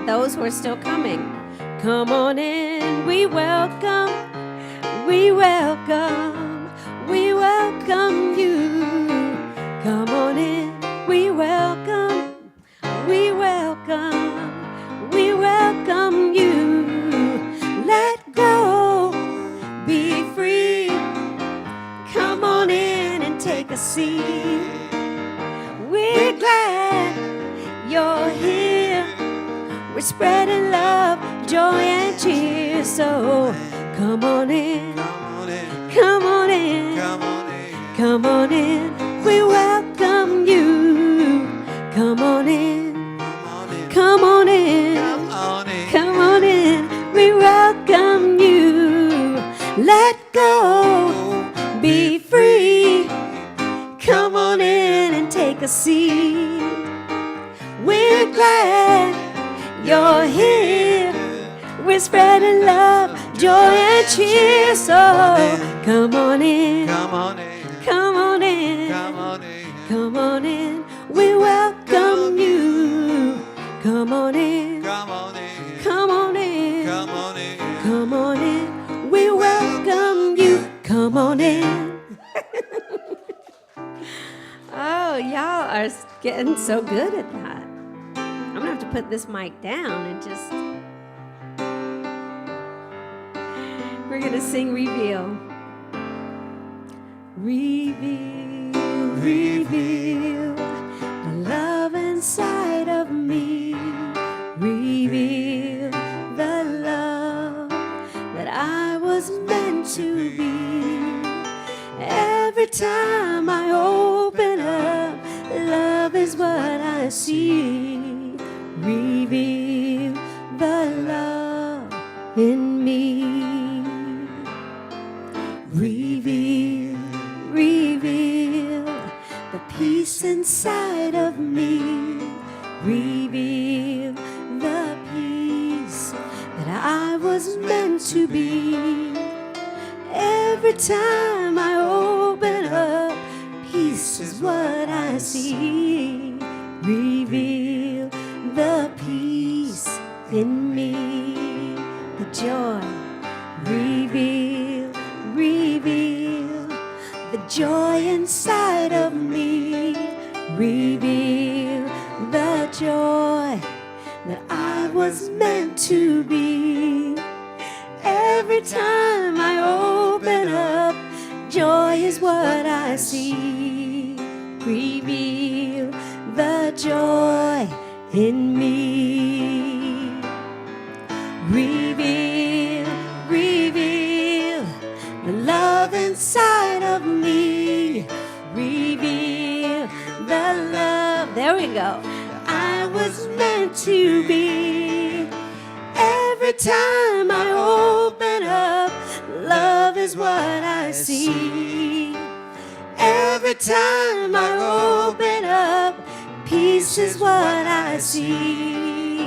those who are still coming. Come on in, we welcome you. Come on in, we welcome you. Let go, be free. Come on in and take a seat. We're glad you're here. We're spreading love, joy, and cheer. So come on in, come on in, come on in. We welcome you. Come on in, come on in, come on in. We welcome you. Let go, be free. Come on in and take a seat. We're glad you're here. We're spreading love, joy, and cheer. So come on in, come on in, come on in, come on in. We welcome you. Come on in, come on in, come on in, come on in. We welcome you. Come on in. Oh, y'all are getting so good at that. I'm going to have to put this mic down and just... We're going to sing Reveal. Reveal, reveal the love inside of me. Reveal the love that I was meant to be. Every time I open up, love is what I see. Reveal the love in me. Reveal, reveal the peace inside of me. Reveal the peace that I was meant to be. Every time I open up, peace is what I see. Reveal the peace in me, the joy. Reveal, reveal the joy inside of me. Reveal the joy that I was meant to be. Every time I open up, joy is what I see. Reveal the joy in me. Reveal, reveal the love inside of me. Reveal the love, there we go, I was meant to be. Every time I open up, love is what I see. Every time I open up, peace is what I see.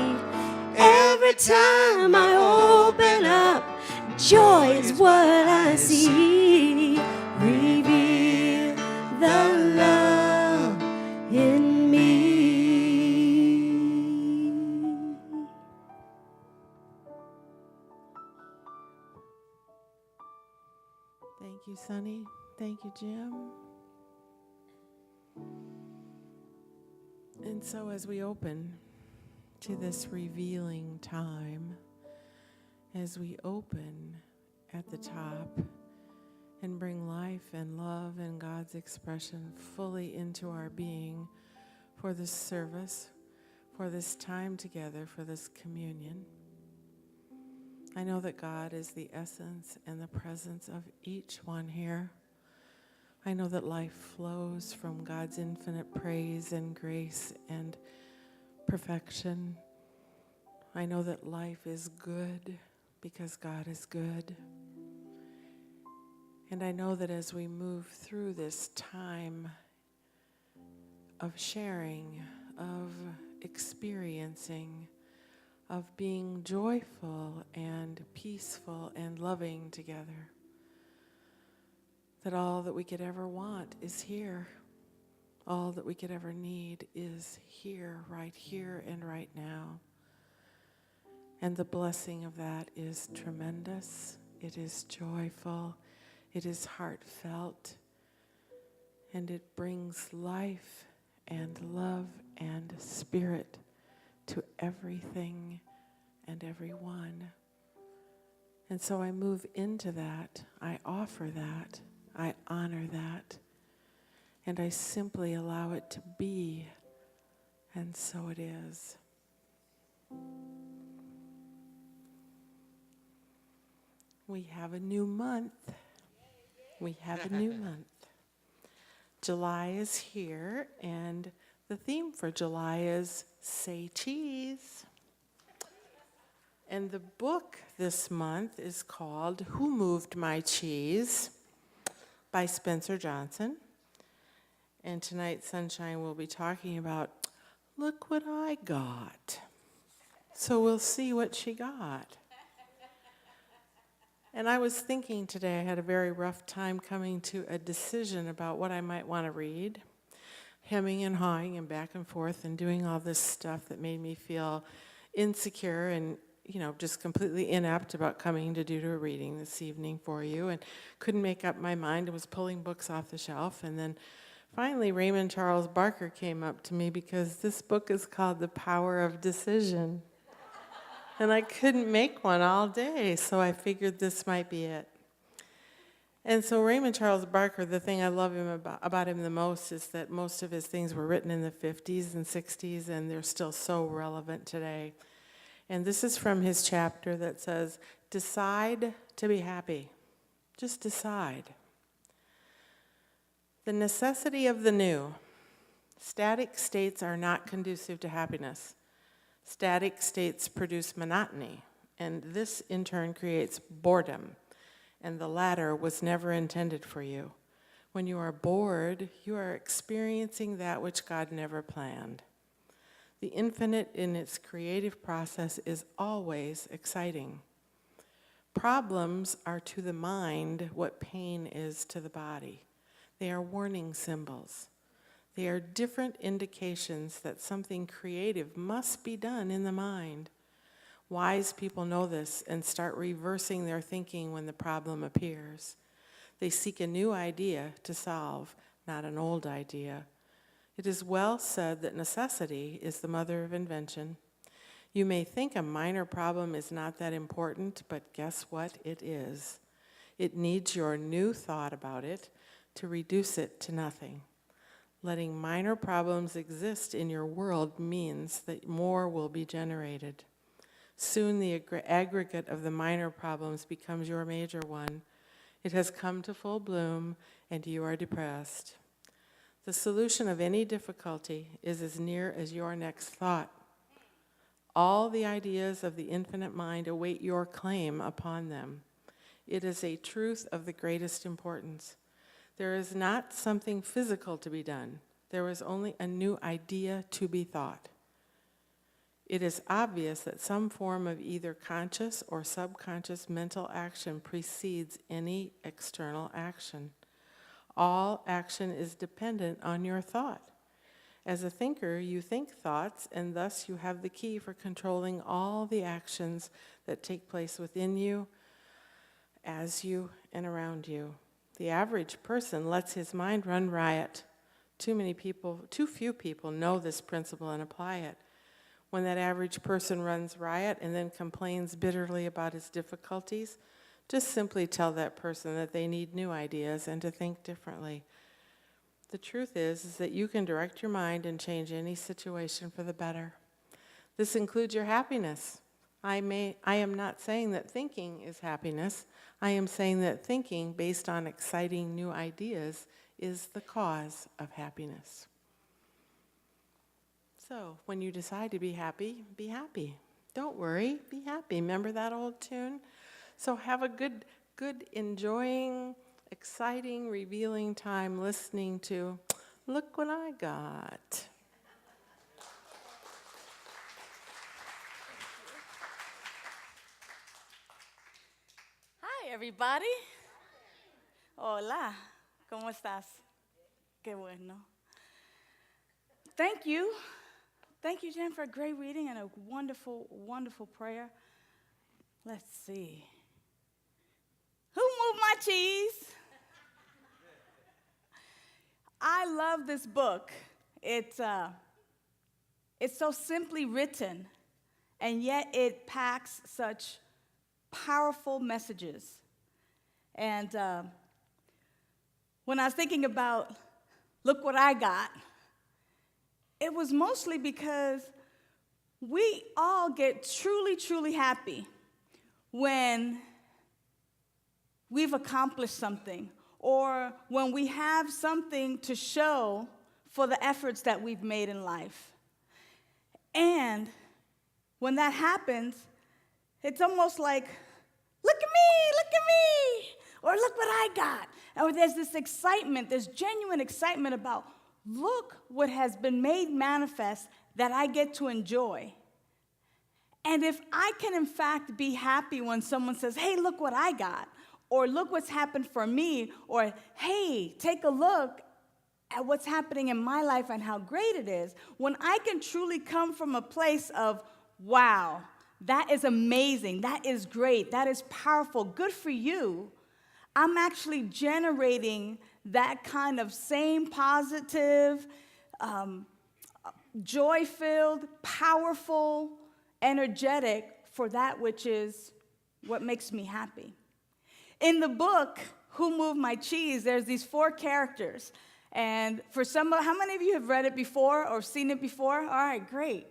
Every time I open up, joy is what I see. Reveal the love in me. Thank you, Sonny. Thank you, Jim. And so as we open to this revealing time, as we open at the top and bring life and love and God's expression fully into our being for this service, for this time together, for this communion, I know that God is the essence and the presence of each one here. I know that life flows from God's infinite praise and grace and perfection. I know that life is good because God is good. And I know that as we move through this time of sharing, of experiencing, of being joyful and peaceful and loving together, that all that we could ever want is here. All that we could ever need is here, right and right now. And the blessing of that is tremendous. It is joyful. It is heartfelt. And it brings life and love and spirit to everything and everyone. And so I move into that. I offer that. I honor that. And I simply allow it to be. And so it is. We have a new month. We have a new month. July is here, and the theme for July is Say Cheese. And the book this month is called Who Moved My Cheese by Spencer Johnson. And tonight, Sunshine will be talking about, look what I got. So we'll see what she got. And I was thinking today, I had a very rough time coming to a decision about what I might want to read, hemming and hawing and back and forth and doing all this stuff that made me feel insecure and, just completely inept about coming to do a reading this evening for you, and couldn't make up my mind. I was pulling books off the shelf, and then finally Raymond Charles Barker came up to me because this book is called The Power of Decision. And I couldn't make one all day, so I figured this might be it. And so Raymond Charles Barker, the thing I love about him the most is that most of his things were written in the 50s and 60s, and they're still so relevant today. And this is from his chapter that says, decide to be happy. Just decide. The necessity of the new. Static states are not conducive to happiness. Static states produce monotony, and this in turn creates boredom, and the latter was never intended for you. When you are bored, you are experiencing that which God never planned. The infinite in its creative process is always exciting. Problems are to the mind what pain is to the body. They are warning symbols. They are different indications that something creative must be done in the mind. Wise people know this and start reversing their thinking when the problem appears. They seek a new idea to solve, not an old idea. It is well said that necessity is the mother of invention. You may think a minor problem is not that important, but guess what? It is. It needs your new thought about it to reduce it to nothing. Letting minor problems exist in your world means that more will be generated. Soon the aggregate of the minor problems becomes your major one. It has come to full bloom, and you are depressed. The solution of any difficulty is as near as your next thought. All the ideas of the infinite mind await your claim upon them. It is a truth of the greatest importance. There is not something physical to be done. There is only a new idea to be thought. It is obvious that some form of either conscious or subconscious mental action precedes any external action. All action is dependent on your thought. As a thinker, you think thoughts, and thus you have the key for controlling all the actions that take place within you, as you, and around you. The average person lets his mind run riot. Too few people know this principle and apply it. When that average person runs riot and then complains bitterly about his difficulties, just simply tell that person that they need new ideas and to think differently. The truth is that you can direct your mind and change any situation for the better. This includes your happiness. I am not saying that thinking is happiness. I am saying that thinking based on exciting new ideas is the cause of happiness. So, when you decide to be happy, be happy. Don't worry, be happy. Remember that old tune? So have a good, enjoying, exciting, revealing time listening to Look What I Got. Hi, everybody. Hola. ¿Cómo estás? Qué bueno. Thank you. Thank you, Jen, for a great reading and a wonderful, wonderful prayer. Let's see. Who moved my cheese? I love this book. It's so simply written, and yet it packs such powerful messages. And when I was thinking about, look what I got, it was mostly because we all get truly, truly happy when we've accomplished something or when we have something to show for the efforts that we've made in life. And when that happens, it's almost like, look at me, or look what I got. Or there's this excitement, this genuine excitement about, look what has been made manifest that I get to enjoy. And if I can, in fact, be happy when someone says, hey, look what I got, or look what's happened for me, or hey, take a look at what's happening in my life and how great it is, when I can truly come from a place of, wow, that is amazing, that is great, that is powerful, good for you, I'm actually generating that kind of same positive, joy-filled, powerful, energetic for that which is what makes me happy. In the book, Who Moved My Cheese, there's these 4 characters. And for how many of you have read it before or seen it before? All right, great.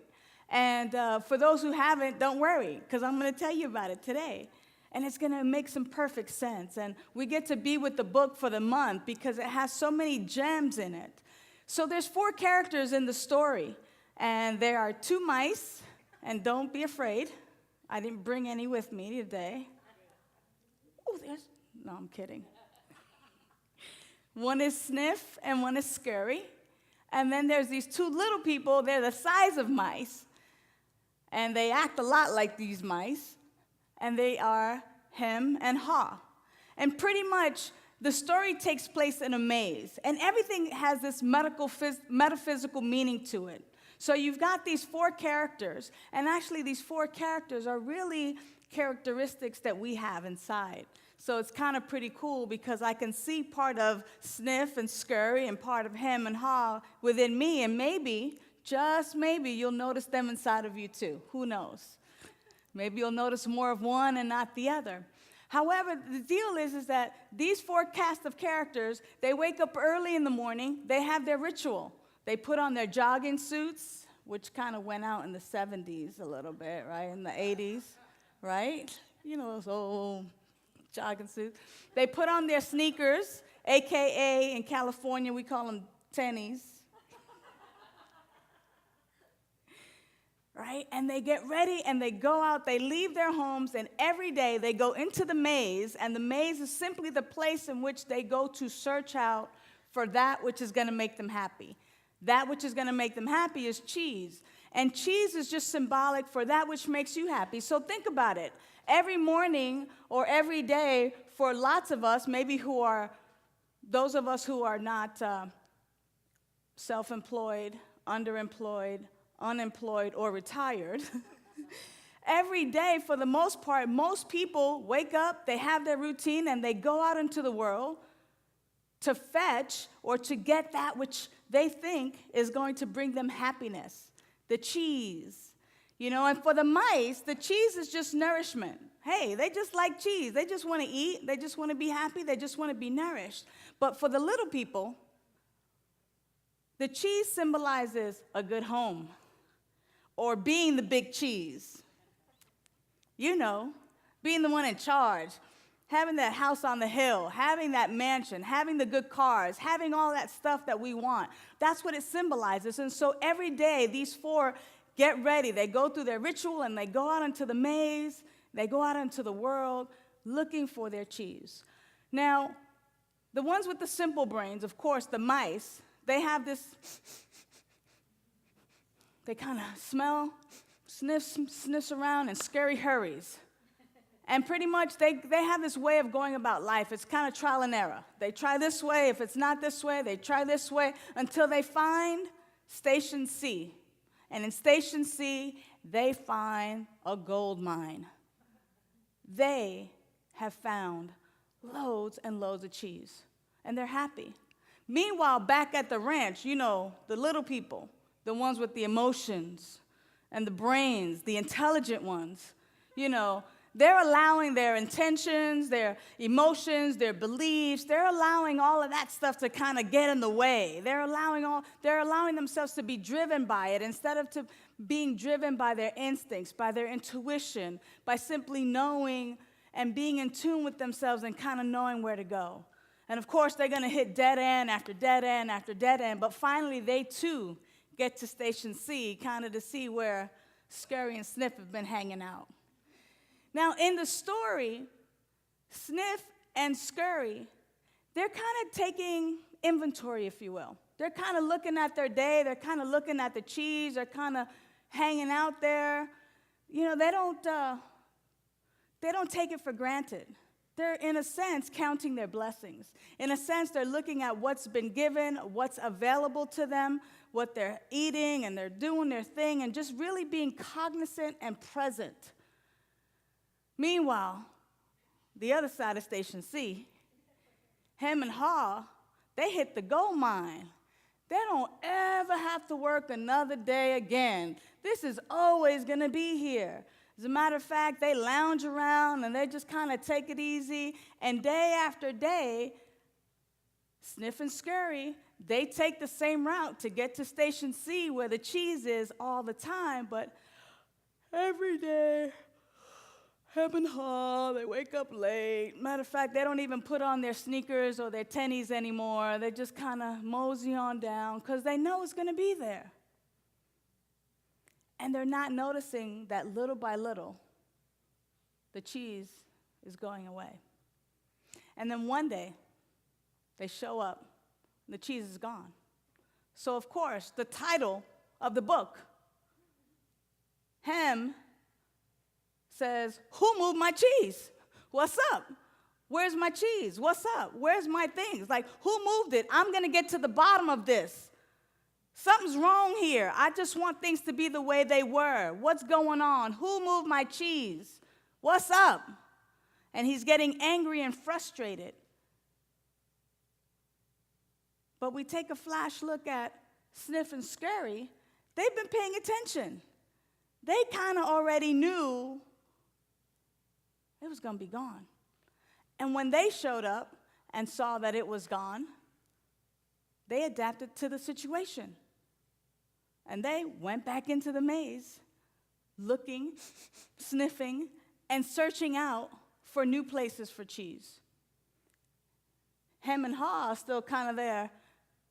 And for those who haven't, don't worry, because I'm going to tell you about it today. And it's going to make some perfect sense. And we get to be with the book for the month because it has so many gems in it. So there's 4 characters in the story. And there are 2 mice. And don't be afraid. I didn't bring any with me today. Oh, no, I'm kidding. One is Sniff and one is Scurry. And then there's these 2 little people. They're the size of mice. And they act a lot like these mice. And they are Hem and Haw. And pretty much the story takes place in a maze. And everything has this metaphysical meaning to it. So you've got these 4 characters. And actually these 4 characters are really characteristics that we have inside. So it's kind of pretty cool because I can see part of Sniff and Scurry and part of Hem and Haw within me. And maybe, just maybe, you'll notice them inside of you too. Who knows? Maybe you'll notice more of one and not the other. However, the deal is that these 4 cast of characters, they wake up early in the morning. They have their ritual. They put on their jogging suits, which kind of went out in the 70s a little bit, right? In the 80s, right? You know, those old jogging suits. They put on their sneakers, a.k.a. in California, we call them tennies. Right? And they get ready and they go out, they leave their homes, and every day they go into the maze, and the maze is simply the place in which they go to search out for that which is going to make them happy. That which is going to make them happy is cheese. And cheese is just symbolic for that which makes you happy. So think about it. Every morning or every day for lots of us, maybe those of us who are not self-employed, underemployed, unemployed, or retired, every day for the most part, most people wake up, they have their routine, and they go out into the world to fetch or to get that which they think is going to bring them happiness, the cheese. You know, and for the mice, the cheese is just nourishment. Hey, they just like cheese. They just want to eat. They just want to be happy. They just want to be nourished. But for the little people, the cheese symbolizes a good home or being the big cheese. You know, being the one in charge, having that house on the hill, having that mansion, having the good cars, having all that stuff that we want. That's what it symbolizes. And so every day, these 4 get ready. They go through their ritual, and they go out into the maze. They go out into the world looking for their cheese. Now, the ones with the simple brains, of course, the mice, they have this, they kind of smell, sniffs around, and Scurry hurries. And pretty much they have this way of going about life. It's kind of trial and error. They try this way. If it's not this way, they try this way until they find Station C. And in Station C, they find a gold mine. they have found loads and loads of cheese, and they're happy. Meanwhile, back at the ranch, the little people, the ones with the emotions and the brains, the intelligent ones, they're allowing their intentions, their emotions, their beliefs, they're allowing all of that stuff to kind of get in the way. They're allowing themselves to be driven by it instead of to being driven by their instincts, by their intuition, by simply knowing and being in tune with themselves and kind of knowing where to go. And of course, they're going to hit dead end after dead end after dead end, but finally they too get to Station C, kind of to see where Scurry and Sniff have been hanging out. Now, in the story, Sniff and Scurry, they're kind of taking inventory, if you will. They're kind of looking at their day. They're kind of looking at the cheese. They're kind of hanging out there. They don't take it for granted. They're, in a sense, counting their blessings. In a sense, they're looking at what's been given, what's available to them, what they're eating, and they're doing their thing, and just really being cognizant and present. Meanwhile, the other side of Station C, Hem and Haw, they hit the gold mine. They don't ever have to work another day again. This is always going to be here. As a matter of fact, they lounge around and they just kind of take it easy. And day after day, Sniff and Scurry, they take the same route to get to Station C where the cheese is all the time. But every day, Hem and Haw, they wake up late. Matter of fact, they don't even put on their sneakers or their tennies anymore. They just kind of mosey on down because they know it's going to be there. And they're not noticing that little by little, the cheese is going away. And then one day, they show up, and the cheese is gone. So, of course, the title of the book, Hem says, "Who moved my cheese? What's up? Where's my cheese? What's up? Where's my things? Like, who moved it? I'm going to get to the bottom of this. Something's wrong here. I just want things to be the way they were. What's going on? Who moved my cheese? What's up?" And he's getting angry and frustrated. But we take a flash look at Sniff and Scurry. They've been paying attention. They kind of already knew it was going to be gone. And when they showed up and saw that it was gone, they adapted to the situation. And they went back into the maze, looking, sniffing, and searching out for new places for cheese. Hem and Haw are still kind of there,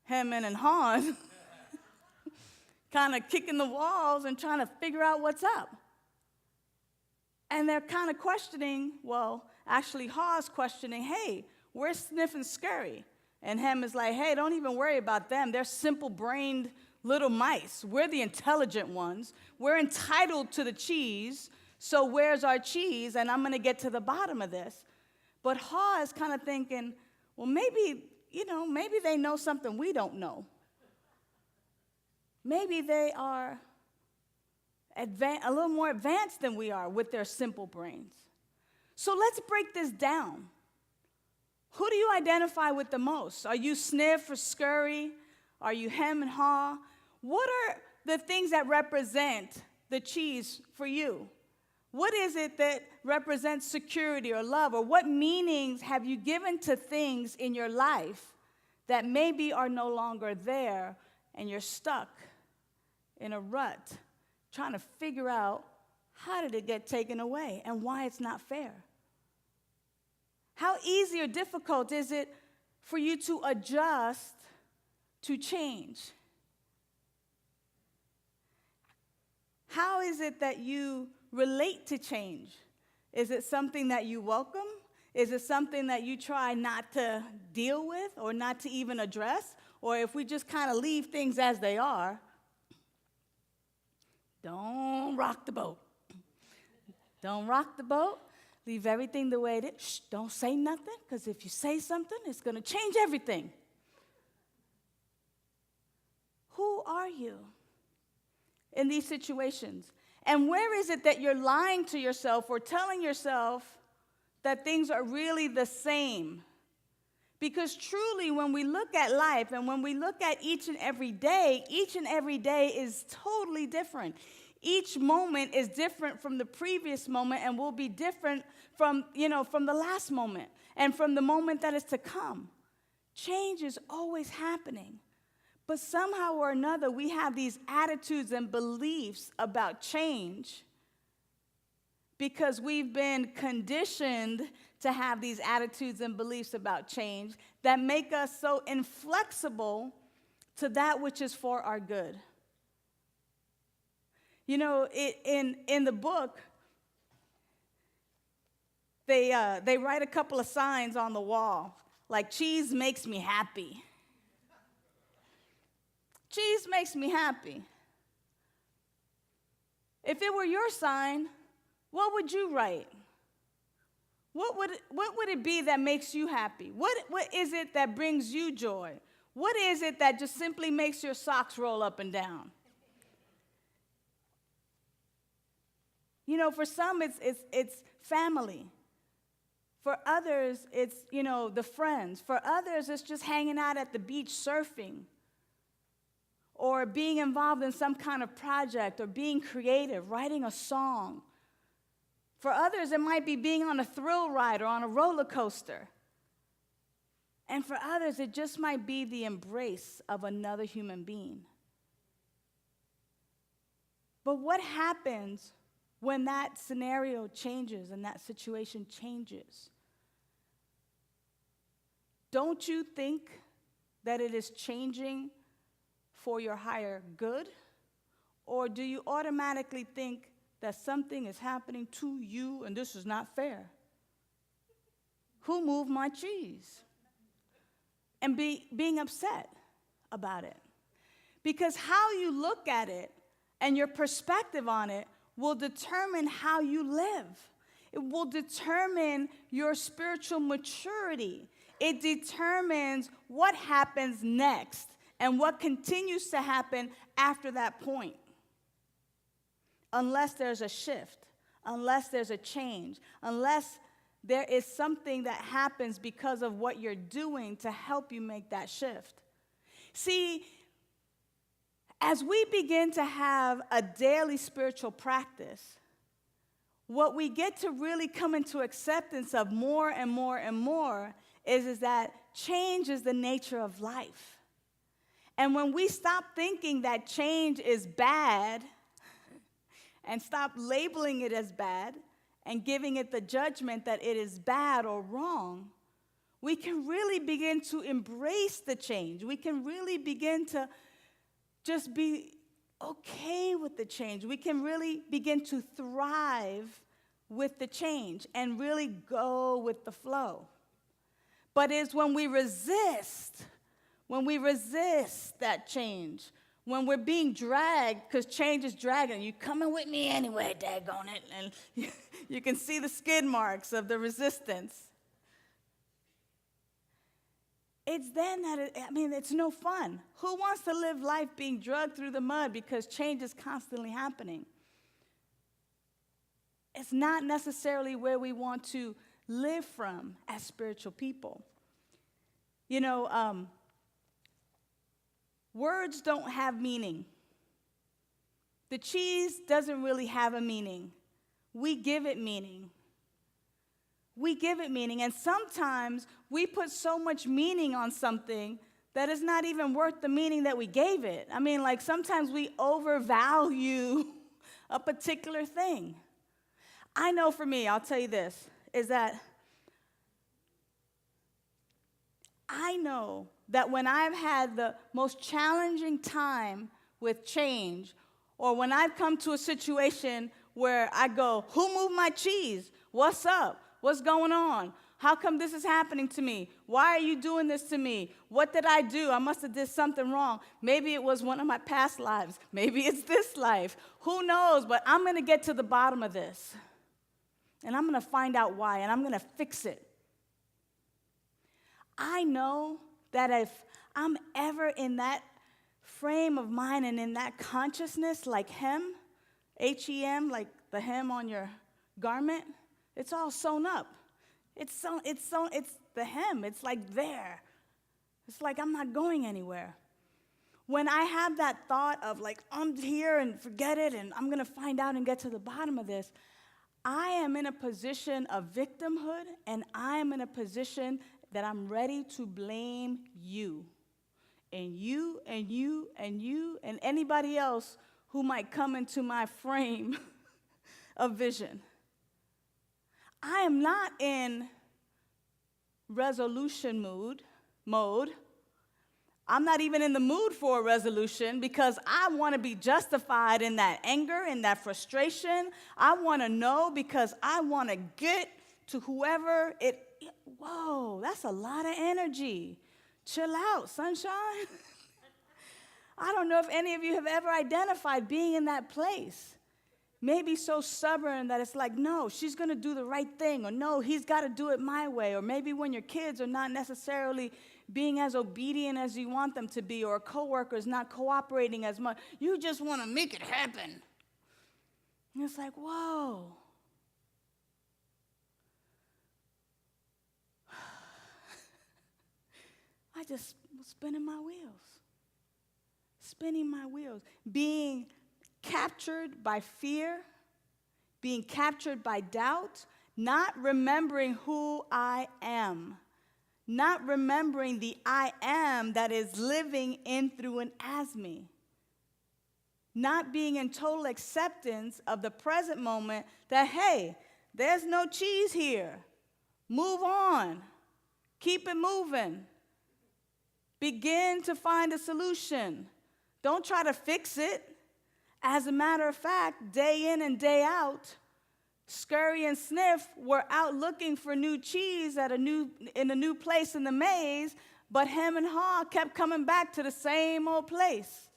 hemming and hawing, kind of kicking the walls and trying to figure out what's up. And they're kind of questioning, actually Haw's questioning, "Hey, where's Sniff and Scurry?" And Hem is like, "Hey, don't even worry about them. They're simple-brained little mice. We're the intelligent ones. We're entitled to the cheese, so where's our cheese? And I'm going to get to the bottom of this." But Haw is kind of thinking, well, maybe they know something we don't know. Maybe they are a little more advanced than we are with their simple brains. So let's break this down. Who do you identify with the most? Are you Sniff or Scurry? Are you Hem and Haw? What are the things that represent the cheese for you? What is it that represents security or love? Or what meanings have you given to things in your life that maybe are no longer there and you're stuck in a rut trying to figure out how did it get taken away and why it's not fair? How easy or difficult is it for you to adjust to change? How is it that you relate to change? Is it something that you welcome? Is it something that you try not to deal with or not to even address? Or if we just kind of leave things as they are, don't rock the boat. Don't rock the boat. Leave everything the way it is. Shh, don't say nothing, because if you say something, it's going to change everything. Who are you in these situations? And where is it that you're lying to yourself or telling yourself that things are really the same. Because truly, when we look at life and when we look at each and every day is totally different. Each moment is different from the previous moment and will be different from the last moment and from the moment that is to come. Change is always happening. But somehow or another, we have these attitudes and beliefs about change because we've been conditioned to have these attitudes and beliefs about change that make us so inflexible to that which is for our good. You know, in the book, they write a couple of signs on the wall, like cheese makes me happy. Cheese makes me happy. If it were your sign, what would you write? What would it be that makes you happy? What is it that brings you joy? What is it that just simply makes your socks roll up and down? You know, for some it's family. For others, it's, the friends. For others, it's just hanging out at the beach surfing or being involved in some kind of project or being creative, writing a song. For others, it might be being on a thrill ride or on a roller coaster. And for others, it just might be the embrace of another human being. But what happens when that scenario changes and that situation changes? Don't you think that it is changing for your higher good? Or do you automatically think that something is happening to you and this is not fair? Who moved my cheese? And being upset about it. Because how you look at it and your perspective on it will determine how you live. It will determine your spiritual maturity. It determines what happens next and what continues to happen after that point. Unless there's a shift, unless there's a change, unless there is something that happens because of what you're doing to help you make that shift. See, as we begin to have a daily spiritual practice, what we get to really come into acceptance of more and more and more is that change is the nature of life. And when we stop thinking that change is bad and stop labeling it as bad and giving it the judgment that it is bad or wrong, we can really begin to embrace the change. We can really begin to just be okay with the change. We can really begin to thrive with the change and really go with the flow. But it's when we resist that change, when we're being dragged, because change is dragging, you coming with me anyway, daggone it, and you can see the skid marks of the resistance. It's then that, it's no fun. Who wants to live life being dragged through the mud because change is constantly happening? It's not necessarily where we want to live from as spiritual people. Words don't have meaning. The cheese doesn't really have a meaning. We give it meaning. We give it meaning, and sometimes we put so much meaning on something that is not even worth the meaning that we gave it. Sometimes we overvalue a particular thing. I know for me, I'll tell you this, is that I know that when I've had the most challenging time with change, or when I've come to a situation where I go, who moved my cheese? What's up? What's going on? How come this is happening to me? Why are you doing this to me? What did I do? I must have did something wrong. Maybe it was one of my past lives. Maybe it's this life. Who knows? But I'm going to get to the bottom of this. And I'm going to find out why, and I'm going to fix it. I know that if I'm ever in that frame of mind and in that consciousness like hem, H-E-M, like the hem on your garment, it's all sewn up. It's the hem. It's like there. It's like I'm not going anywhere. When I have that thought of like, I'm here and forget it and I'm going to find out and get to the bottom of this, I am in a position of victimhood, and I am in a position that I'm ready to blame you. And you, and you, and you, and anybody else who might come into my frame of vision. I am not in resolution mode. I'm not even in the mood for a resolution because I want to be justified in that anger, in that frustration. I want to know because I want to get to whoever it. Whoa, that's a lot of energy. Chill out, sunshine. I don't know if any of you have ever identified being in that place. Maybe so stubborn that it's like, no, she's going to do the right thing, or no, he's got to do it my way. Or maybe when your kids are not necessarily being as obedient as you want them to be, or a coworker is not cooperating as much, you just want to make it happen. And it's like, whoa. I just was spinning my wheels, being captured by fear, being captured by doubt, not remembering who I am, not remembering the I am that is living in, through, and as me, not being in total acceptance of the present moment that, hey, there's no cheese here. Move on. Keep it moving. Begin to find a solution. Don't try to fix it. As a matter of fact, day in and day out, Scurry and Sniff were out looking for new cheese in a new place in the maze, but Hem and Haw kept coming back to the same old place,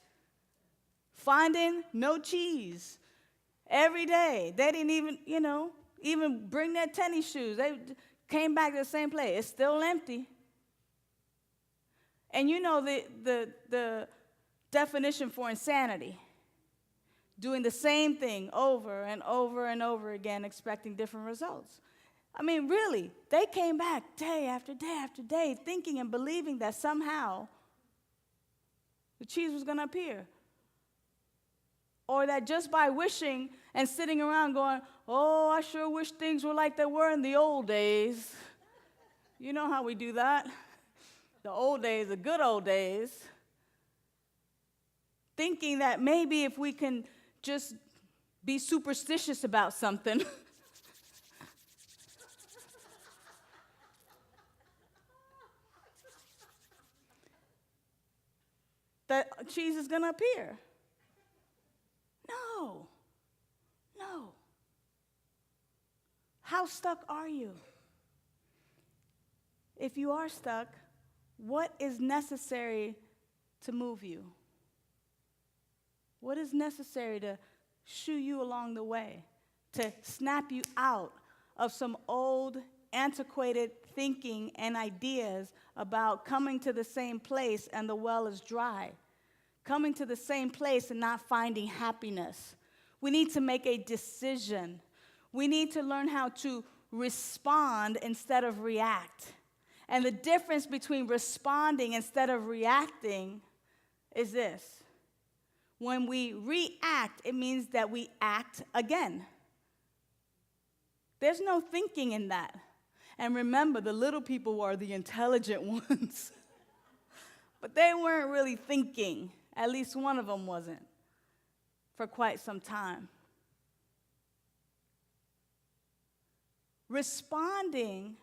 finding no cheese every day. They didn't even bring their tennis shoes. They came back to the same place. It's still empty. And you know the definition for insanity. Doing the same thing over and over and over again, expecting different results. I mean, really, they came back day after day after day, thinking and believing that somehow the cheese was going to appear. Or that just by wishing and sitting around going, oh, I sure wish things were like they were in the old days. You know how we do that. The old days, the good old days. Thinking that maybe if we can just be superstitious about something, that cheese is going to appear. No. How stuck are you? If you are stuck, what is necessary to move you? What is necessary to shoo you along the way, to snap you out of some old, antiquated thinking and ideas about coming to the same place and the well is dry, coming to the same place and not finding happiness? We need to make a decision. We need to learn how to respond instead of react. And the difference between responding instead of reacting is this. When we react, it means that we act again. There's no thinking in that. And remember, the little people are the intelligent ones. But they weren't really thinking. At least one of them wasn't for quite some time. Responding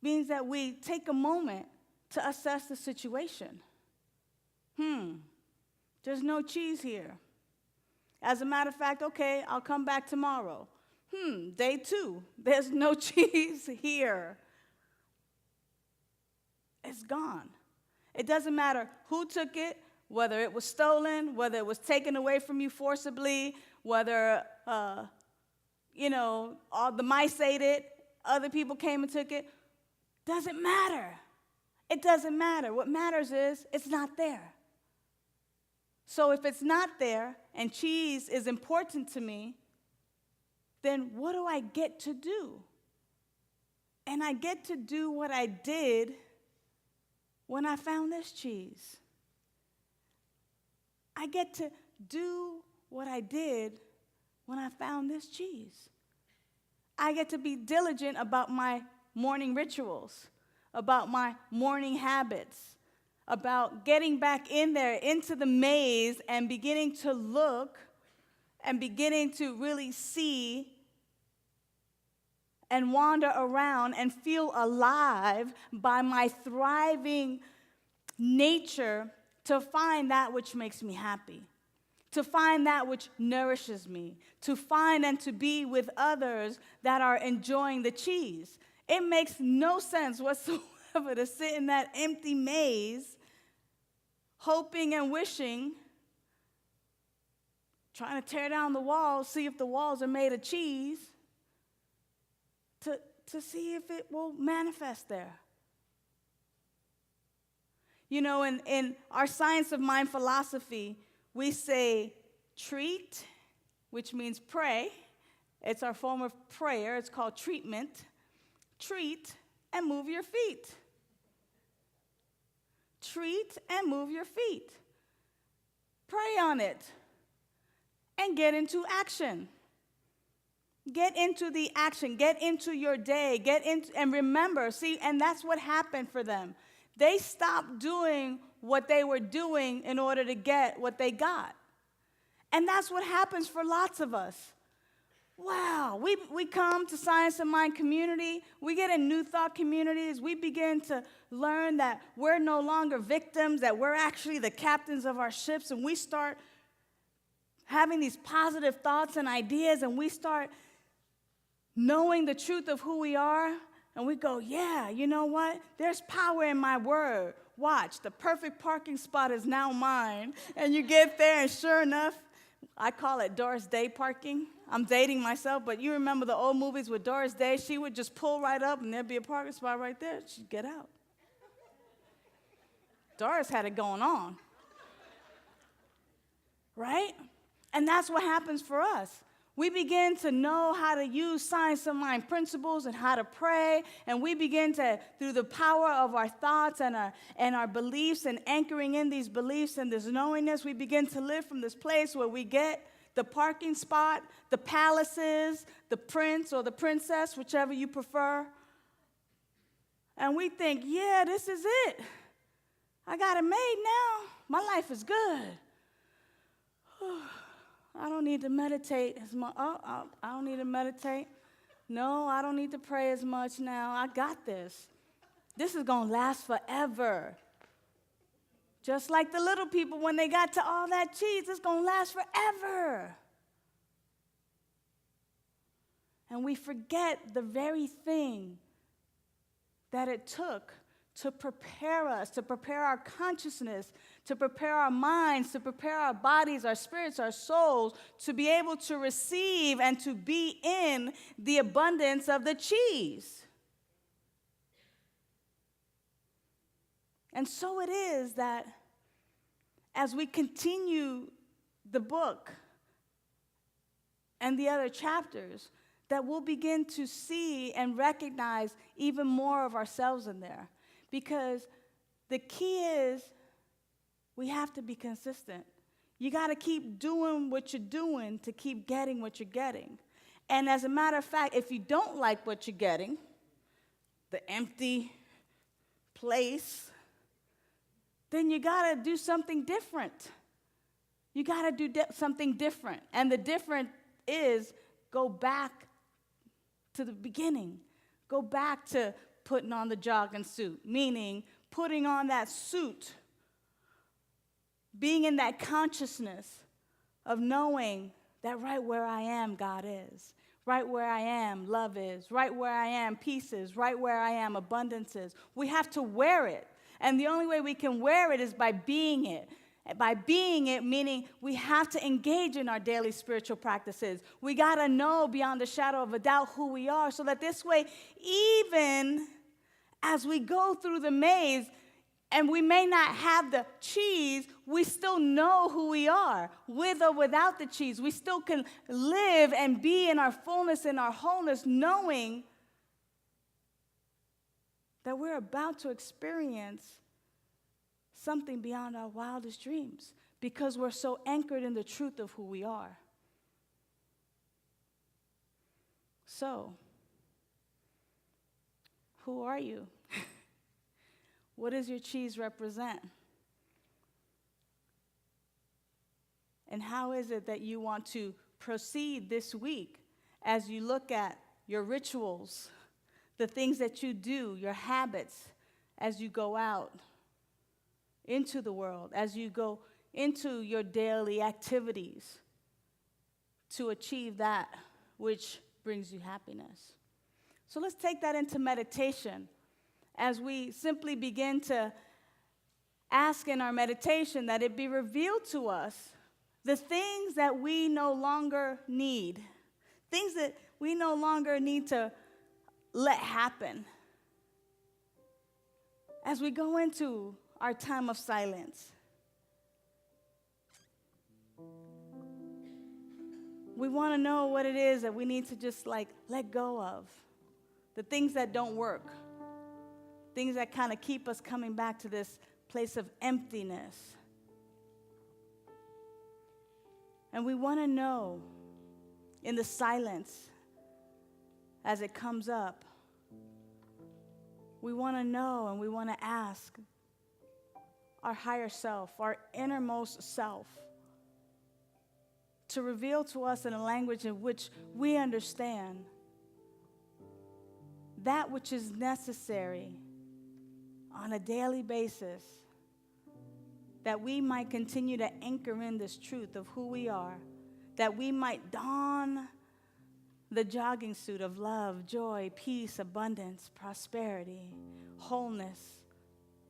means that we take a moment to assess the situation. There's no cheese here. As a matter of fact, okay, I'll come back tomorrow. Day 2, there's no cheese here. It's gone. It doesn't matter who took it, whether it was stolen, whether it was taken away from you forcibly, whether, all the mice ate it, other people came and took it. Doesn't matter. It doesn't matter. What matters is it's not there. So if it's not there and cheese is important to me, then what do I get to do? And I get to do what I did when I found this cheese. I get to do what I did when I found this cheese. I get to be diligent about my morning rituals, about my morning habits, about getting back in there into the maze and beginning to look and beginning to really see and wander around and feel alive by my thriving nature to find that which makes me happy, to find that which nourishes me, to find and to be with others that are enjoying the cheese. It makes no sense whatsoever to sit in that empty maze, hoping and wishing, trying to tear down the walls, see if the walls are made of cheese, to see if it will manifest there. You know, in our science of mind philosophy, we say treat, which means pray. It's our form of prayer. It's called treatment. Treat and move your feet. Treat and move your feet. Pray on it and get into action. Get into the action. Get into your day. Get into, and remember, see, and that's what happened for them. They stopped doing what they were doing in order to get what they got. And that's what happens for lots of us. Wow, we come to Science of Mind community. We get in New Thought communities. We begin to learn that we're no longer victims, that we're actually the captains of our ships, and we start having these positive thoughts and ideas, and we start knowing the truth of who we are, and we go, yeah, you know what? There's power in my word. Watch, the perfect parking spot is now mine. And you get there, and sure enough, I call it Doris Day parking. I'm dating myself, but you remember the old movies with Doris Day? She would just pull right up, and there'd be a parking spot right there. She'd get out. Doris had it going on. Right? And that's what happens for us. We begin to know how to use science of mind principles and how to pray, and we begin to, through the power of our thoughts and our beliefs and anchoring in these beliefs and this knowingness, we begin to live from this place where we get the parking spot, the palaces, the prince or the princess, whichever you prefer. And we think, yeah, this is it. I got it made now. My life is good. I don't need to meditate as much. I don't need to meditate. No, I don't need to pray as much now. I got this. This is going to last forever. Just like the little people, when they got to all that cheese, it's going to last forever. And we forget the very thing that it took to prepare us, to prepare our consciousness, to prepare our minds, to prepare our bodies, our spirits, our souls, to be able to receive and to be in the abundance of the cheese. And so it is that as we continue the book and the other chapters, that we'll begin to see and recognize even more of ourselves in there. Because the key is we have to be consistent. You got to keep doing what you're doing to keep getting what you're getting. And as a matter of fact, if you don't like what you're getting, the empty place, then you got to do something different. You got to do something different. And the different is go back to the beginning. Go back to putting on the jogging suit, meaning putting on that suit, being in that consciousness of knowing that right where I am, God is. Right where I am, love is. Right where I am, peace is. Right where I am, abundance is. We have to wear it. And the only way we can wear it is by being it. By being it, meaning we have to engage in our daily spiritual practices. We got to know beyond the shadow of a doubt who we are, so that this way, even as we go through the maze, and we may not have the cheese, we still know who we are, with or without the cheese. We still can live and be in our fullness and our wholeness, knowing that we're about to experience something beyond our wildest dreams because we're so anchored in the truth of who we are. So, who are you? What does your cheese represent? And how is it that you want to proceed this week as you look at your rituals, the things that you do, your habits, as you go out into the world, as you go into your daily activities to achieve that which brings you happiness? So let's take that into meditation as we simply begin to ask in our meditation that it be revealed to us the things that we no longer need, things that we no longer need to let happen. As we go into our time of silence, we want to know what it is that we need to just let go of. The things that don't work, things that kind of keep us coming back to this place of emptiness. And we want to know in the silence as it comes up, we want to know and we want to ask our higher self, our innermost self, to reveal to us in a language in which we understand that which is necessary on a daily basis, that we might continue to anchor in this truth of who we are, that we might don the jogging suit of love, joy, peace, abundance, prosperity, wholeness,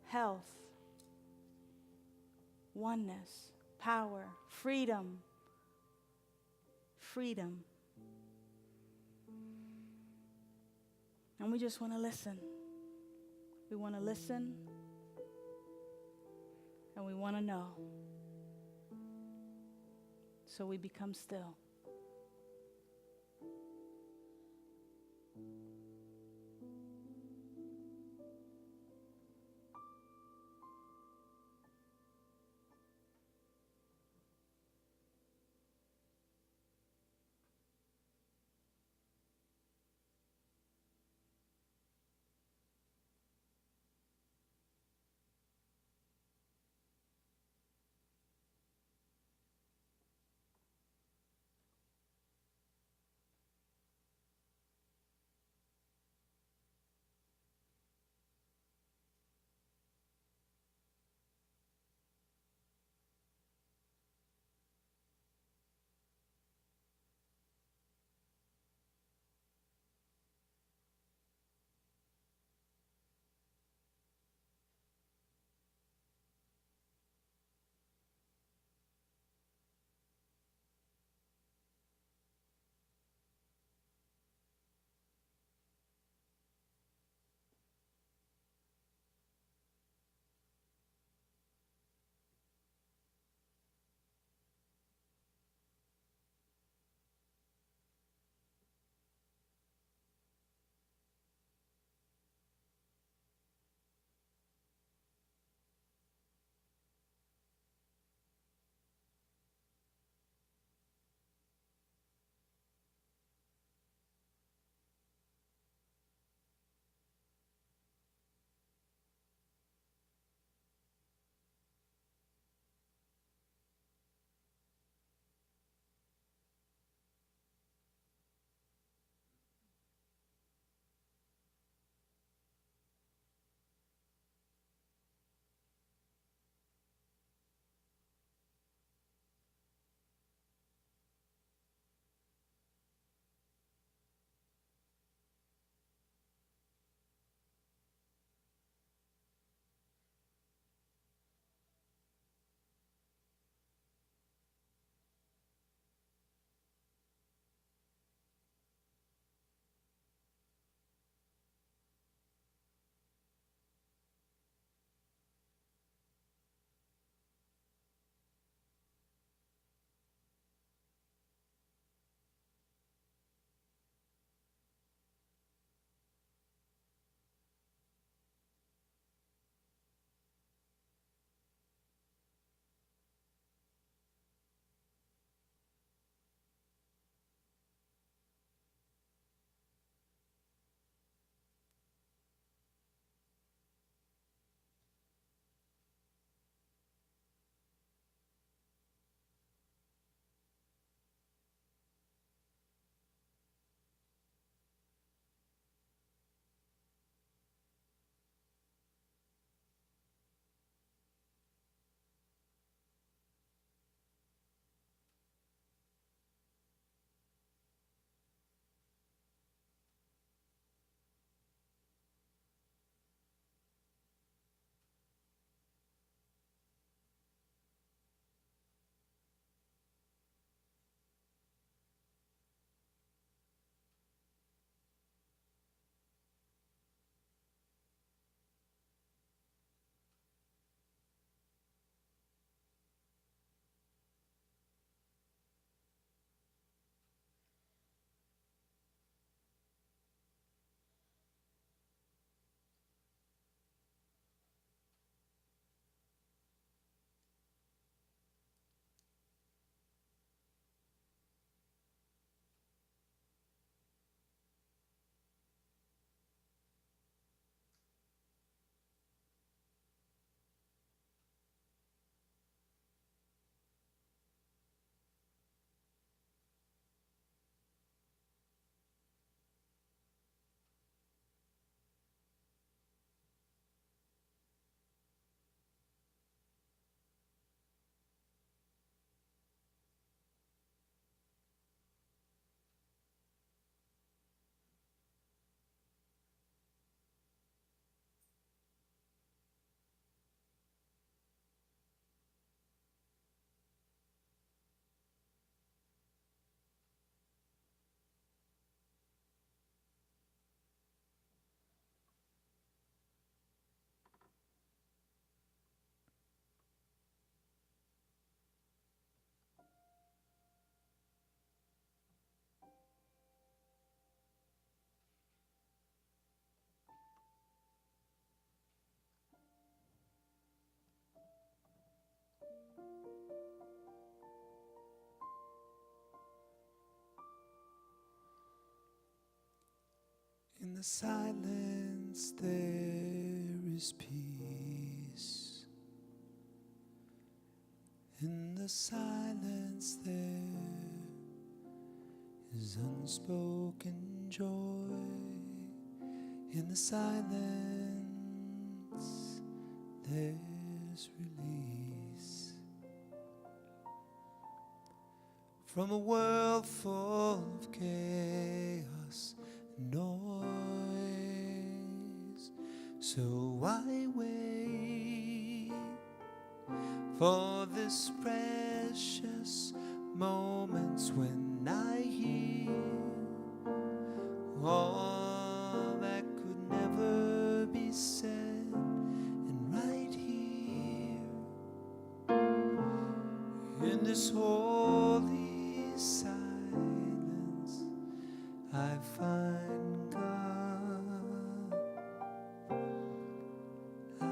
health, oneness, power, freedom. And we just want to listen. We want to listen, and we want to know. So we become still. In the silence there is peace. In the silence there is unspoken joy. In the silence there's release. From a world full of chaos and noise, so why wait for this precious moments when I hear all that could never be said, and right here in this holy silence I find God, I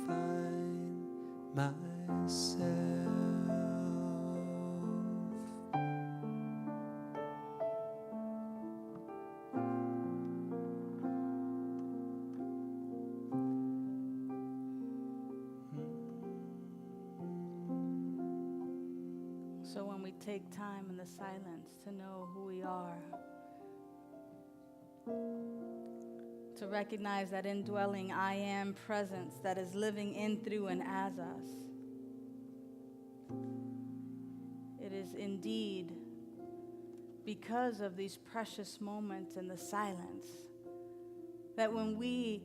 find myself. So when we take time in the silence to know who we are, to recognize that indwelling I am presence that is living in, through, and as us, it is indeed because of these precious moments in the silence that when we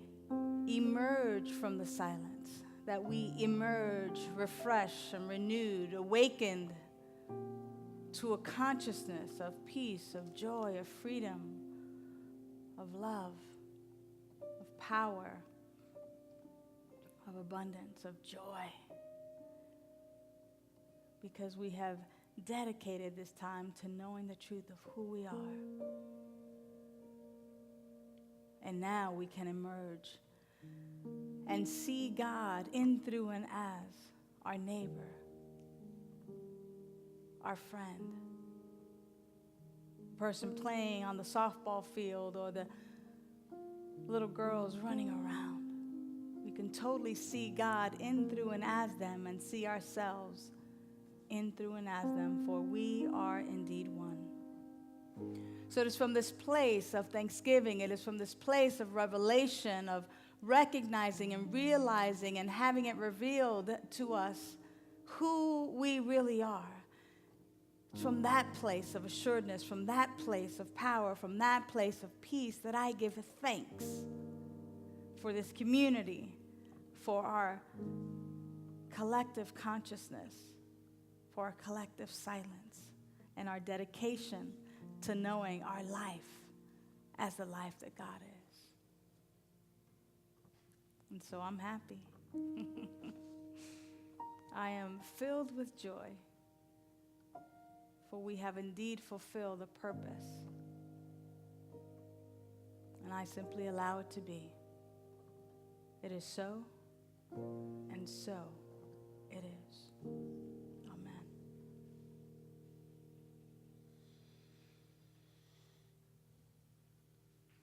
emerge from the silence, that we emerge refreshed and renewed, awakened to a consciousness of peace, of joy, of freedom, of love, of power, of abundance, of joy. Because we have dedicated this time to knowing the truth of who we are. And now we can emerge and see God in, through, and as our neighbor, our friend, person playing on the softball field, or the little girls running around. We can totally see God in, through, and as them, and see ourselves in, through, and as them, for we are indeed one. So it is from this place of thanksgiving, it is from this place of revelation, of recognizing and realizing and having it revealed to us who we really are. From that place of assuredness, from that place of power, from that place of peace, that I give thanks for this community, for our collective consciousness, for our collective silence, and our dedication to knowing our life as the life that God is. And so I'm happy. I am filled with joy, for we have indeed fulfilled a purpose. And I simply allow it to be. It is so, and so it is. Amen.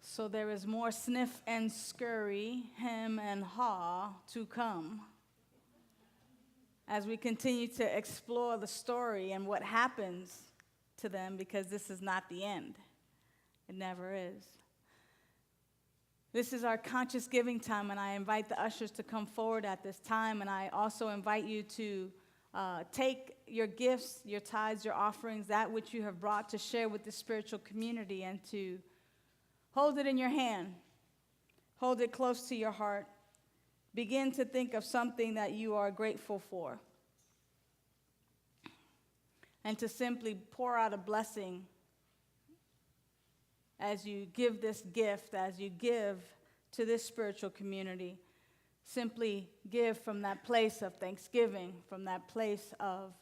So there is more sniff and scurry, hem and haw to come as we continue to explore the story and what happens to them, because this is not the end. It never is. This is our conscious giving time, and I invite the ushers to come forward at this time, and I also invite you to take your gifts, your tithes, your offerings, that which you have brought to share with the spiritual community, and to hold it in your hand. Hold it close to your heart. Begin to think of something that you are grateful for. And to simply pour out a blessing as you give this gift, as you give to this spiritual community. Simply give from that place of thanksgiving, from that place of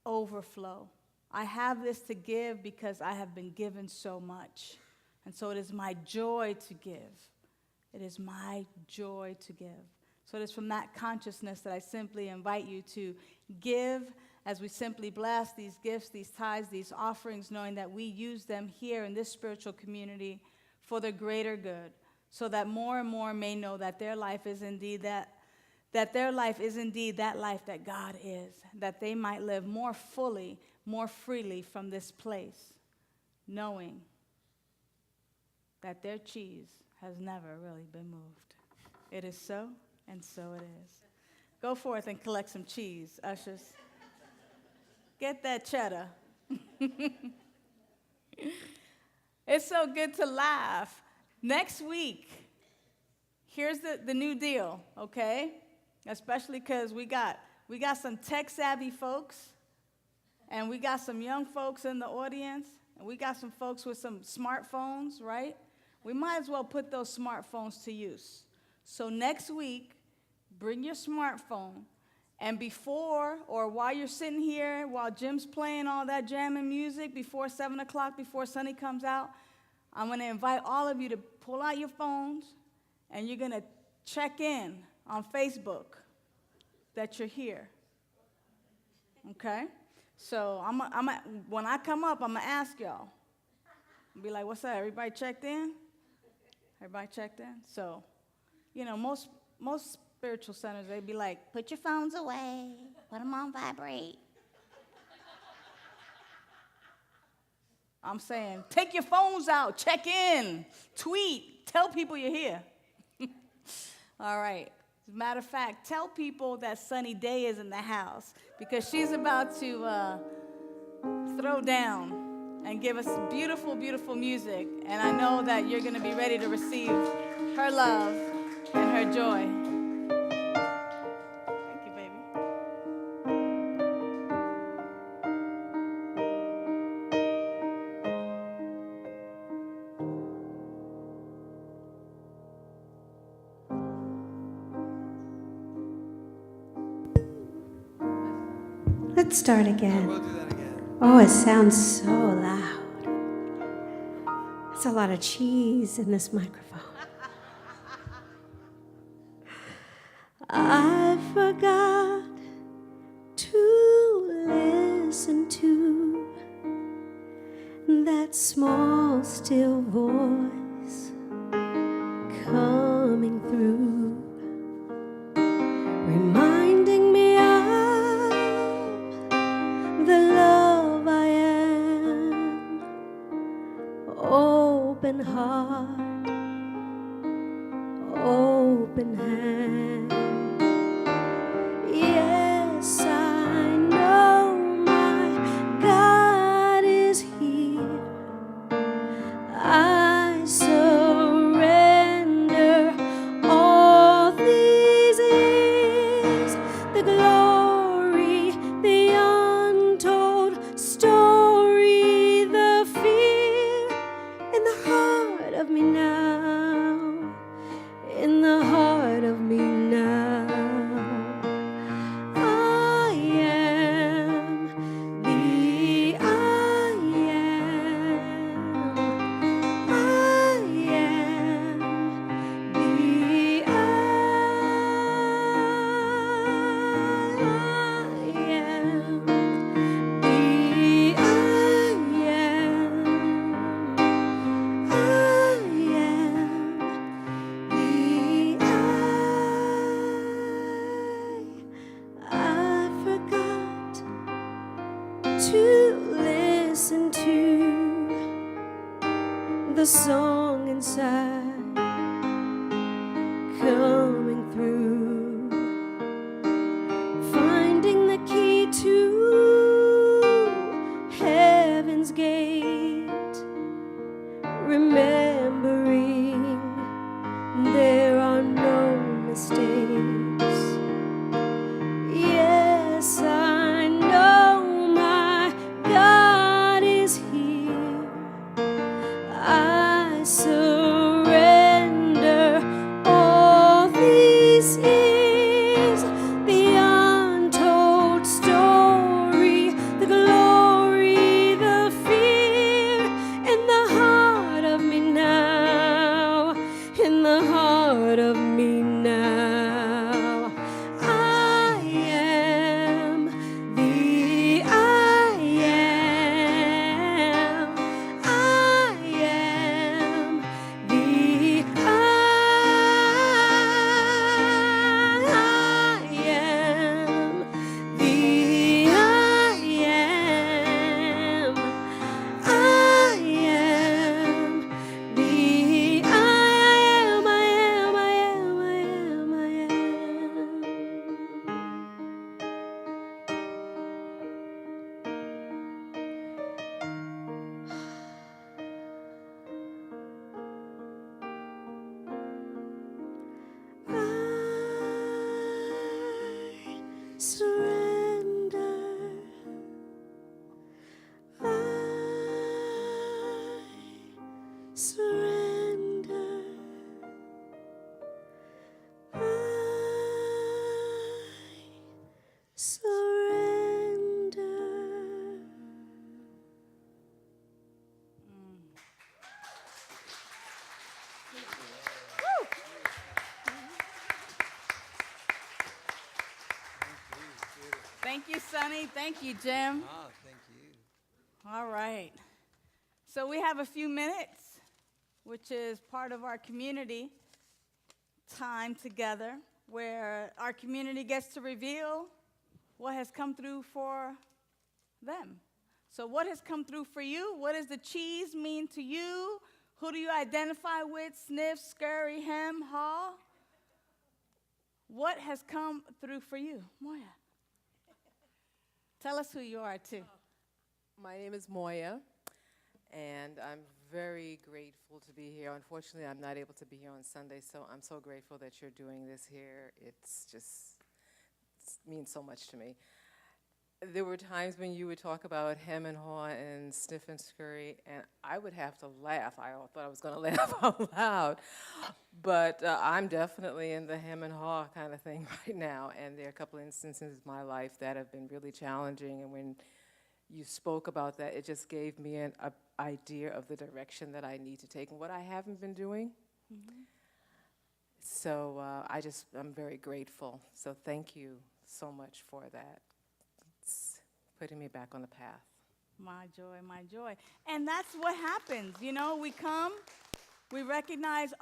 overflow. I have this to give because I have been given so much. And so it is my joy to give. It is my joy to give. So it is from that consciousness that I simply invite you to give, as we simply bless these gifts, these tithes, these offerings, knowing that we use them here in this spiritual community for the greater good, so that more and more may know that their life is indeed that life that God is, that they might live more fully, more freely from this place, knowing that their cheese has never really been moved. It is so, and so it is. Go forth and collect some cheese, ushers. Get that cheddar. It's so good to laugh. Next week, here's the new deal, okay? Especially because we got some tech-savvy folks, and we got some young folks in the audience, and we got some folks with some smartphones, right? We might as well put those smartphones to use. So next week, bring your smartphone, and before or while you're sitting here, while Jim's playing all that jamming music, before 7 o'clock, before Sonny comes out, I'm going to invite all of you to pull out your phones, and you're going to check in on Facebook that you're here. Okay? So when I come up, I'm going to ask y'all. I'll be like, what's up? Everybody checked in? Everybody checked in? So, you know, most spiritual centers, they'd be like, put your phones away, put them on vibrate. I'm saying, take your phones out, check in, tweet, tell people you're here. All right. As a matter of fact, tell people that Sunny Daye is in the house, because she's about to throw down and give us beautiful, beautiful music. And I know that you're going to be ready to receive her love and her joy. Thank you, baby. Let's start again. We'll do that again. Oh, it sounds so loud. There's a lot of cheese in this microphone. I forgot to listen to that small, still voice coming through, reminding me of the love I am. Open heart, open hand. Yes, I know my God is here. I surrender all these years, the glory, the untold story, the fear in the heart of me now, in the heart of me now. I am the I am. I am the I am. The I am. I am the I forgot to listen to the song inside coming through, finding the key to heaven's gate, remembering there are no mistakes. Yes, I know my God is here. I surrender you, Sonny. Thank you, Jim. Ah, thank you. All right. So we have a few minutes, which is part of our community time together, where our community gets to reveal what has come through for them. So what has come through for you? What does the cheese mean to you? Who do you identify with? Sniff, scurry, hem, haw? What has come through for you? Moya. Tell us who you are, too. My name is Moya, and I'm very grateful to be here. Unfortunately, I'm not able to be here on Sunday, so I'm so grateful that you're doing this here. It means so much to me. There were times when you would talk about hem and haw and sniff and scurry, and I would have to laugh. I thought I was going to laugh out loud. But I'm definitely in the hem and haw kind of thing right now, and there are a couple of instances in my life that have been really challenging, and when you spoke about that, it just gave me an idea of the direction that I need to take and what I haven't been doing. Mm-hmm. So I'm very grateful. So thank you so much for that. It's putting me back on the path. My joy, my joy. And that's what happens. You know, we come, we recognize,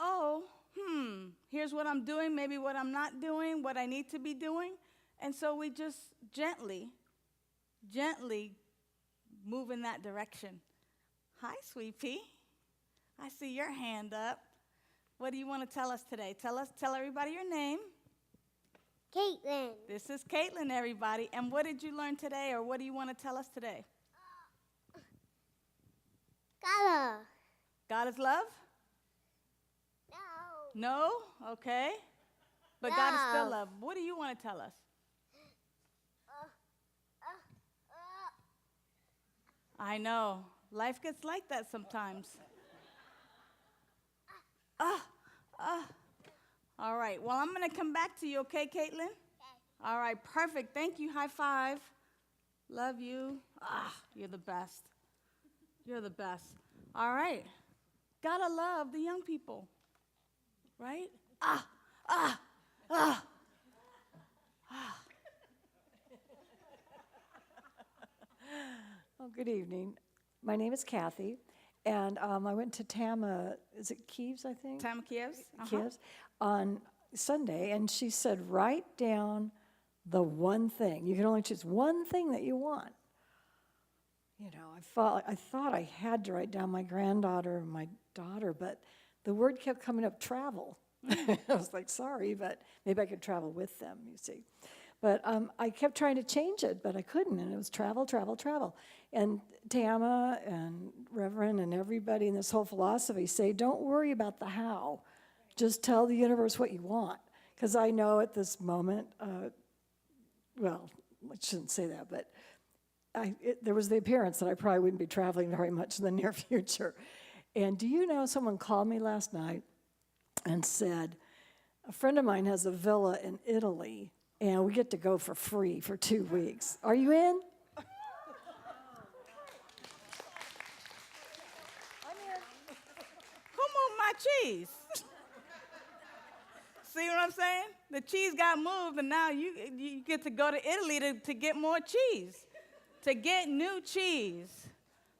here's what I'm doing, maybe what I'm not doing, what I need to be doing. And so we just gently move in that direction. Hi, Sweet Pea. I see your hand up. What do you want to tell us today? Tell everybody your name. Caitlin. This is Caitlin, everybody. And what did you learn today, or what do you want to tell us today? Color. God is love? No. No? Okay. But God is still love. What do you want to tell us? I know. Life gets like that sometimes. All right. Well, I'm going to come back to you, okay, Caitlin? Okay. All right. Perfect. Thank you. High five. Love you. You're the best. You're the best. All right. Gotta love the young people. Right? Oh, good evening. My name is Kathy, and I went to Tama, is it Kieves, I think? Tama Kievs? Kievs, on Sunday, and she said, write down the one thing. You can only choose one thing that you want. You know, I thought I had to write down my granddaughter and my daughter, but the word kept coming up, travel. I was like, sorry, but maybe I could travel with them, you see. But I kept trying to change it, but I couldn't, and it was travel, travel, travel. And Tama and Reverend and everybody in this whole philosophy say, don't worry about the how. Just tell the universe what you want. Because I know at this moment, well, I shouldn't say that, but there was the appearance that I probably wouldn't be traveling very much in the near future. And do you know, someone called me last night and said, a friend of mine has a villa in Italy, and we get to go for free for 2 weeks. Are you in? Who moved my cheese? See what I'm saying? The cheese got moved, and now you get to go to Italy to get more cheese, to get new cheese.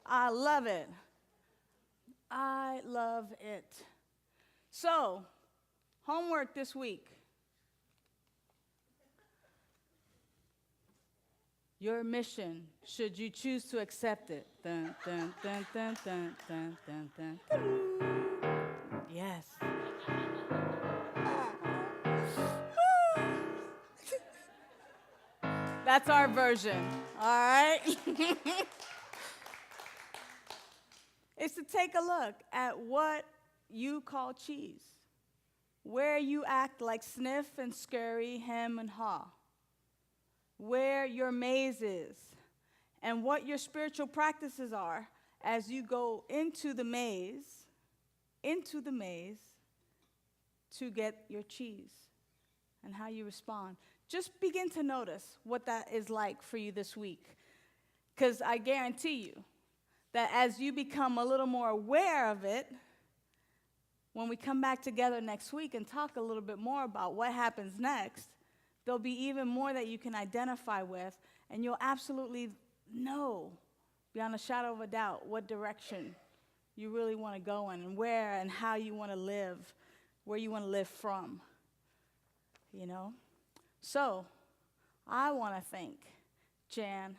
I love it. I love it. So, homework this week. Your mission, should you choose to accept it. Dun, dun, dun, dun, dun, dun, dun, dun, dun. Yes. That's our version, all right? It's to take a look at what you call cheese, where you act like sniff and scurry, hem and haw, where your maze is, and what your spiritual practices are as you go into the maze to get your cheese, and how you respond. Just begin to notice what that is like for you this week, because I guarantee you that as you become a little more aware of it, when we come back together next week and talk a little bit more about what happens next, there'll be even more that you can identify with, and you'll absolutely know, beyond a shadow of a doubt, what direction you really want to go in, and where and how you want to live, where you want to live from, you know? So, I want to thank Jan.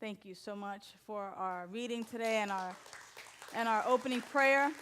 Thank you so much for our reading today and our opening prayer.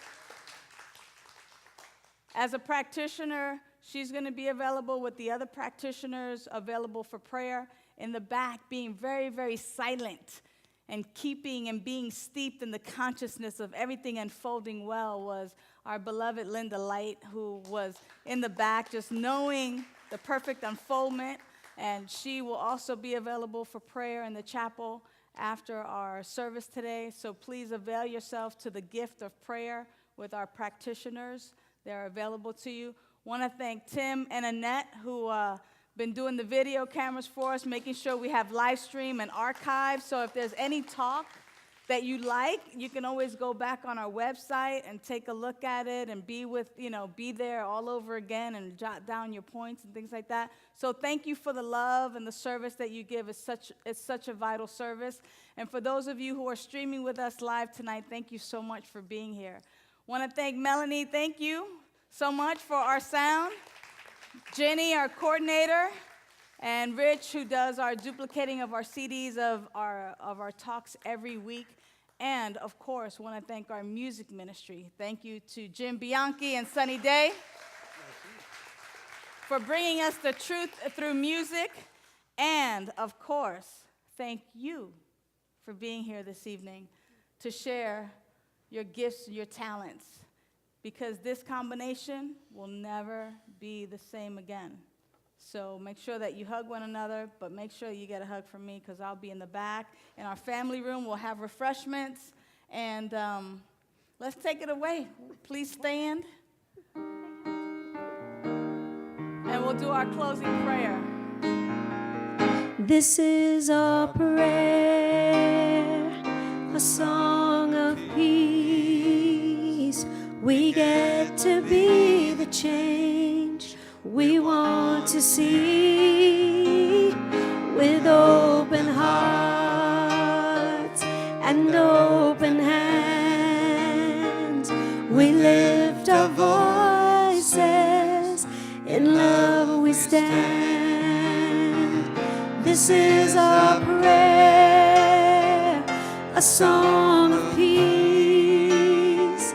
As a practitioner, she's going to be available with the other practitioners available for prayer in the back, being very, very silent and keeping and being steeped in the consciousness of everything unfolding well was our beloved Linda Light, who was in the back just knowing the perfect unfoldment. And she will also be available for prayer in the chapel after our service today. So please avail yourself to the gift of prayer with our practitioners. They're available to you. Want to thank Tim and Annette, who been doing the video cameras for us, making sure we have live stream and archive. So if there's any talk that you like, you can always go back on our website and take a look at it and be there all over again and jot down your points and things like that. So thank you for the love and the service that you give. It's such a vital service. And for those of you who are streaming with us live tonight, thank you so much for being here. Want to thank Melanie. Thank you so much for our sound. Jenny, our coordinator, and Rich, who does our duplicating of our CDs of our talks every week. And, of course, want to thank our music ministry. Thank you to Jim Bianchi and Sunny Daye for bringing us the truth through music. And, of course, thank you for being here this evening to share your gifts and your talents, because this combination will never be the same again. So make sure that you hug one another, but make sure you get a hug from me, because I'll be in the back. In our family room, we'll have refreshments. And let's take it away. Please stand. And we'll do our closing prayer. This is our prayer, a song of peace. We get to be the change we want to see, with open hearts and open hands. We lift our voices, in love we stand. This is our prayer, a song of peace.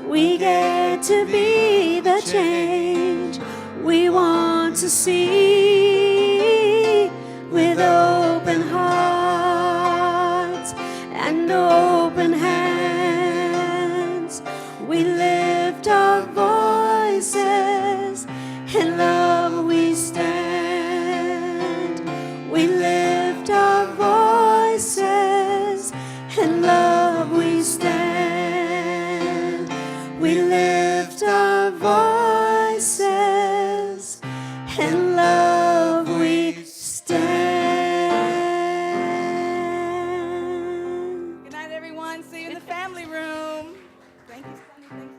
We get to be the change we want to see, with open hearts and open hands. We lift our voices, in love we stand. We lift our voices, in love we stand. We lift our voices, in love we stand. Good night, everyone. See you in the family room. Thank you, Sunny. Thanks,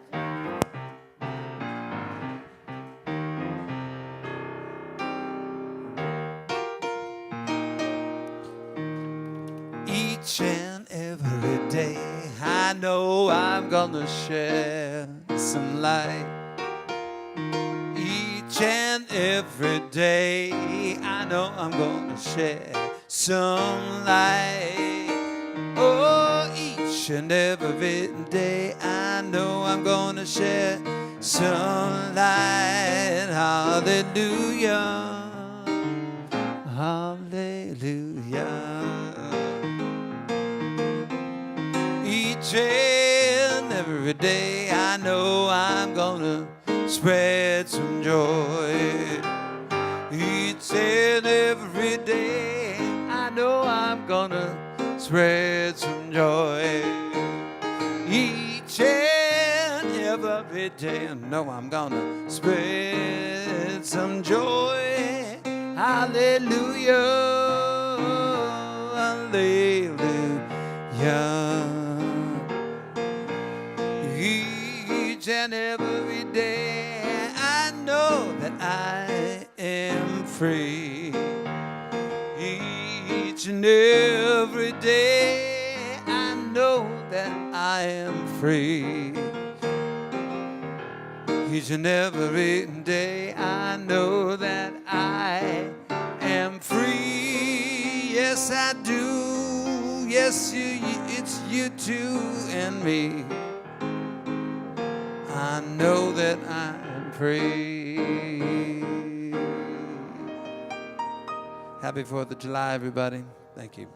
Each and every day, I know I'm gonna share some light. Each and every day, I know I'm gonna share some light. Oh, each and every day, I know I'm gonna share some light. Hallelujah, hallelujah. Each and every day, I know I'm gonna spread some joy. Each and every day, I know I'm gonna spread some joy. Each and every day, I know I'm gonna spread some joy. Hallelujah, hallelujah. Each and every day, I know that I am free. Each every day I know that I am free. Each and every day I know that I am free. Yes, I do. Yes, it's you too and me. I know that I'm free. Happy 4th of July, everybody. Thank you.